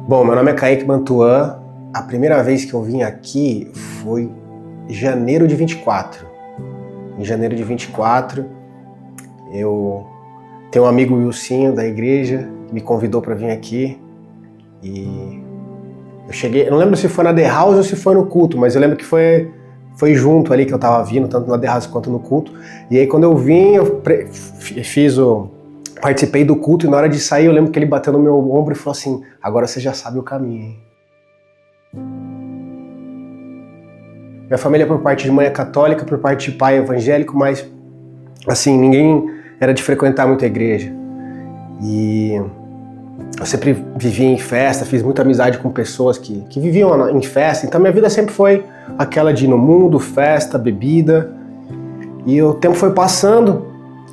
Bom, meu nome é Kaique Mantuan. A primeira vez que eu vim aqui foi em janeiro de 24. Em janeiro de 24, eu tenho um amigo Wilsinho da igreja que me convidou para vir aqui. E eu cheguei, eu não lembro se foi na The House ou se foi no culto, mas eu lembro que foi junto ali que eu tava vindo, tanto na The House quanto no culto. E aí quando eu vim, participei do culto e na hora de sair eu lembro que ele bateu no meu ombro e falou assim: agora você já sabe o caminho, hein? Minha família por parte de mãe é católica, por parte de pai é evangélico, mas assim, ninguém era de frequentar muito a igreja. E eu sempre vivi em festa, fiz muita amizade com pessoas que viviam em festa, então minha vida sempre foi aquela de ir no mundo, festa, bebida. E o tempo foi passando,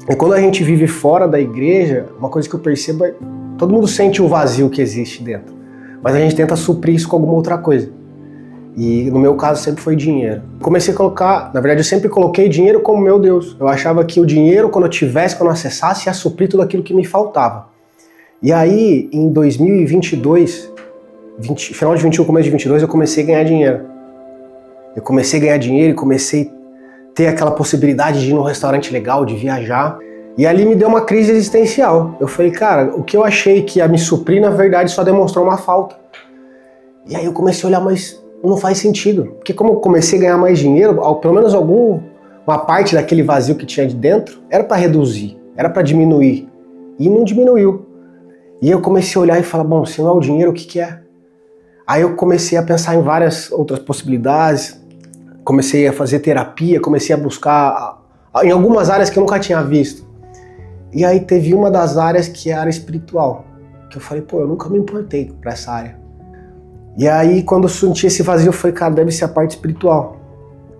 e quando a gente vive fora da igreja, uma coisa que eu percebo é todo mundo sente o vazio que existe dentro, mas a gente tenta suprir isso com alguma outra coisa. E no meu caso sempre foi dinheiro. Comecei a colocar, na verdade eu sempre coloquei dinheiro como meu Deus. Eu achava que o dinheiro, quando eu acessasse, ia suprir tudo aquilo que me faltava. E aí, em 2022, final de 21, começo de 22, eu comecei a ganhar dinheiro. Eu comecei a ganhar dinheiro e comecei a ter aquela possibilidade de ir num restaurante legal, de viajar. E ali me deu uma crise existencial. Eu falei, cara, o que eu achei que ia me suprir, na verdade, só demonstrou uma falta. E aí eu comecei a olhar, mas não faz sentido. Porque como eu comecei a ganhar mais dinheiro, pelo menos uma parte daquele vazio que tinha de dentro, era para reduzir, era para diminuir. E não diminuiu. E eu comecei a olhar e falar, bom, se não é o dinheiro, o que é? Aí eu comecei a pensar em várias outras possibilidades, comecei a fazer terapia, comecei a buscar em algumas áreas que eu nunca tinha visto. E aí teve uma das áreas que é a área espiritual, que eu falei, pô, eu nunca me importei para essa área. E aí quando eu senti esse vazio, eu falei, cara, deve ser a parte espiritual.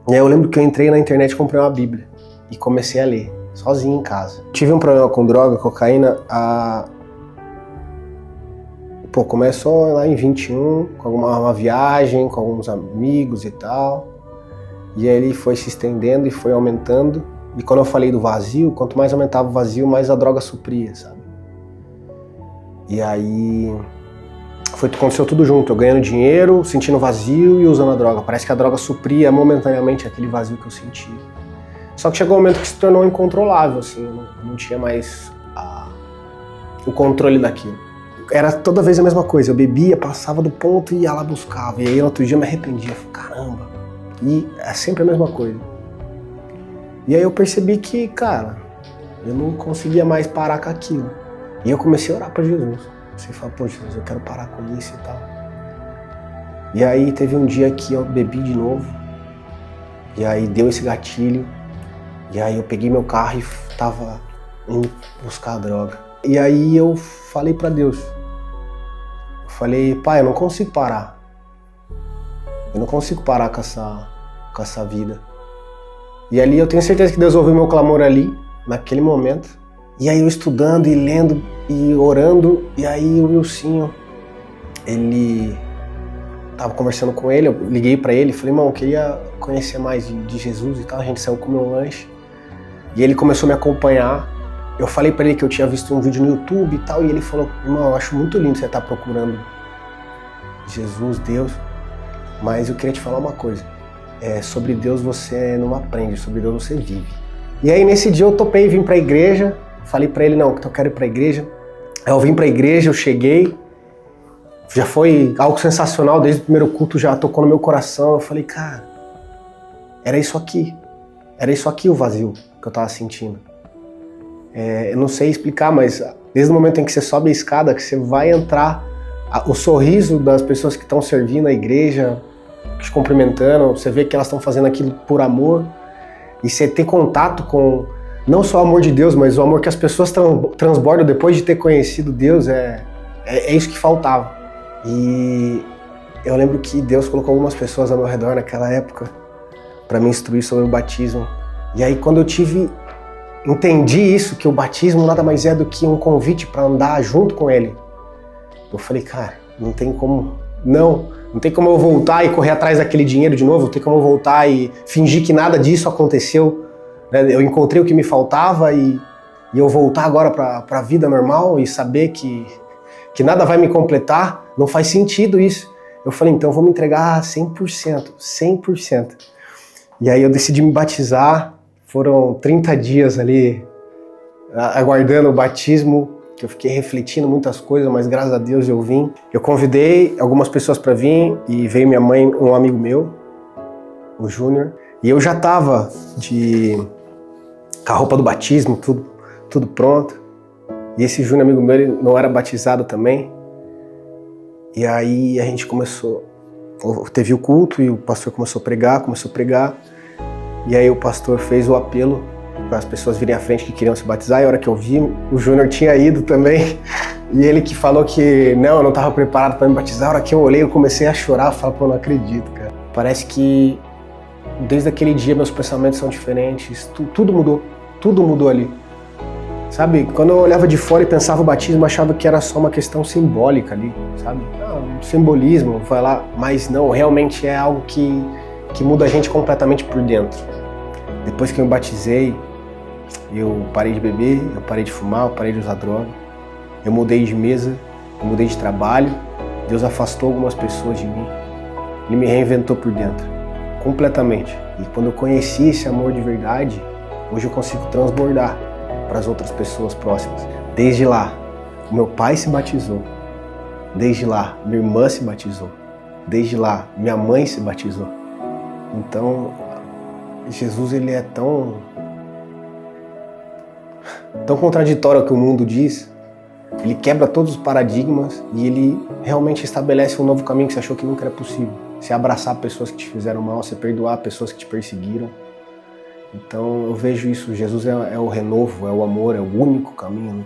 E aí eu lembro que eu entrei na internet e comprei uma Bíblia e comecei a ler, sozinho em casa. Tive um problema com droga, cocaína, começou lá em 21, com uma viagem, com alguns amigos e tal. E aí ele foi se estendendo e foi aumentando. E quando eu falei do vazio, quanto mais aumentava o vazio, mais a droga supria, sabe? E aí aconteceu tudo junto, eu ganhando dinheiro, sentindo vazio e usando a droga. Parece que a droga supria momentaneamente aquele vazio que eu sentia. Só que chegou um momento que se tornou incontrolável, assim, eu não tinha mais o controle daquilo. Era toda vez a mesma coisa, eu bebia, passava do ponto e ia lá buscava. E aí outro dia eu me arrependia, falei, caramba, e é sempre a mesma coisa. E aí eu percebi que, cara, eu não conseguia mais parar com aquilo. E eu comecei a orar pra Jesus. Você fala, pô, Jesus, eu quero parar com isso e tal. E aí teve um dia que eu bebi de novo, e aí deu esse gatilho, e aí eu peguei meu carro e tava indo buscar a droga. E aí eu falei pra Deus, eu falei, pai, eu não consigo parar. Eu não consigo parar com essa vida. E ali eu tenho certeza que Deus ouviu meu clamor ali, naquele momento. E aí eu estudando e lendo e orando, e aí o Wilsinho, ele tava conversando com ele, eu liguei pra ele, falei, irmão, eu queria conhecer mais de Jesus e tal, a gente saiu comer um lanche. E ele começou a me acompanhar. Eu falei pra ele que eu tinha visto um vídeo no YouTube e tal, e ele falou, irmão, eu acho muito lindo você estar procurando Jesus, Deus, mas eu queria te falar uma coisa, sobre Deus você não aprende, sobre Deus você vive. E aí nesse dia eu topei vim pra igreja, falei pra ele, não, que eu quero ir pra igreja. Aí eu vim pra igreja, eu cheguei, já foi algo sensacional, desde o primeiro culto já tocou no meu coração, eu falei, cara, era isso aqui o vazio que eu tava sentindo. Eu não sei explicar, mas desde o momento em que você sobe a escada, que você vai entrar, o sorriso das pessoas que estão servindo a igreja, te cumprimentando, você vê que elas estão fazendo aquilo por amor, e você ter contato com não só o amor de Deus, mas o amor que as pessoas transbordam depois de ter conhecido Deus, é isso que faltava. E eu lembro que Deus colocou algumas pessoas ao meu redor naquela época para me instruir sobre o batismo. E aí quando eu entendi isso, que o batismo nada mais é do que um convite para andar junto com Ele. Eu falei, cara, não tem como eu voltar e correr atrás daquele dinheiro de novo, não tem como eu voltar e fingir que nada disso aconteceu. Eu encontrei o que me faltava e eu voltar agora para a vida normal e saber que que nada vai me completar, não faz sentido isso. Eu falei, então eu vou me entregar 100%, 100%. E aí eu decidi me batizar, foram 30 dias ali aguardando o batismo, que eu fiquei refletindo muitas coisas, mas graças a Deus eu vim. Eu convidei algumas pessoas para vir e veio minha mãe, um amigo meu, o Júnior, e eu já tava com a roupa do batismo, tudo pronto. E esse Júnior, amigo meu, ele não era batizado também. E aí a gente começou, teve o culto e o pastor começou a pregar. E aí o pastor fez o apelo para as pessoas virem à frente que queriam se batizar. E a hora que eu vi, o Júnior tinha ido também. E ele que falou que eu não estava preparado para me batizar. A hora que eu olhei, eu comecei a chorar. Eu falei, pô, não acredito, cara. Parece que desde aquele dia meus pensamentos são diferentes. Tudo mudou ali. Sabe, quando eu olhava de fora e pensava o batismo, eu achava que era só uma questão simbólica ali, sabe? Um simbolismo, vai lá, mas não, realmente é algo que muda a gente completamente por dentro. Depois que eu me batizei, eu parei de beber, eu parei de fumar, eu parei de usar droga, eu mudei de mesa, eu mudei de trabalho, Deus afastou algumas pessoas de mim, Ele me reinventou por dentro, completamente. E quando eu conheci esse amor de verdade, hoje eu consigo transbordar para as outras pessoas próximas. Desde lá, o meu pai se batizou. Desde lá, minha irmã se batizou. Desde lá, minha mãe se batizou. Então, Jesus, ele é tão contraditório ao que o mundo diz. Ele quebra todos os paradigmas e ele realmente estabelece um novo caminho que você achou que nunca era possível. Você abraçar pessoas que te fizeram mal, você perdoar pessoas que te perseguiram. Então eu vejo isso, Jesus é o renovo, é o amor, é o único caminho, né?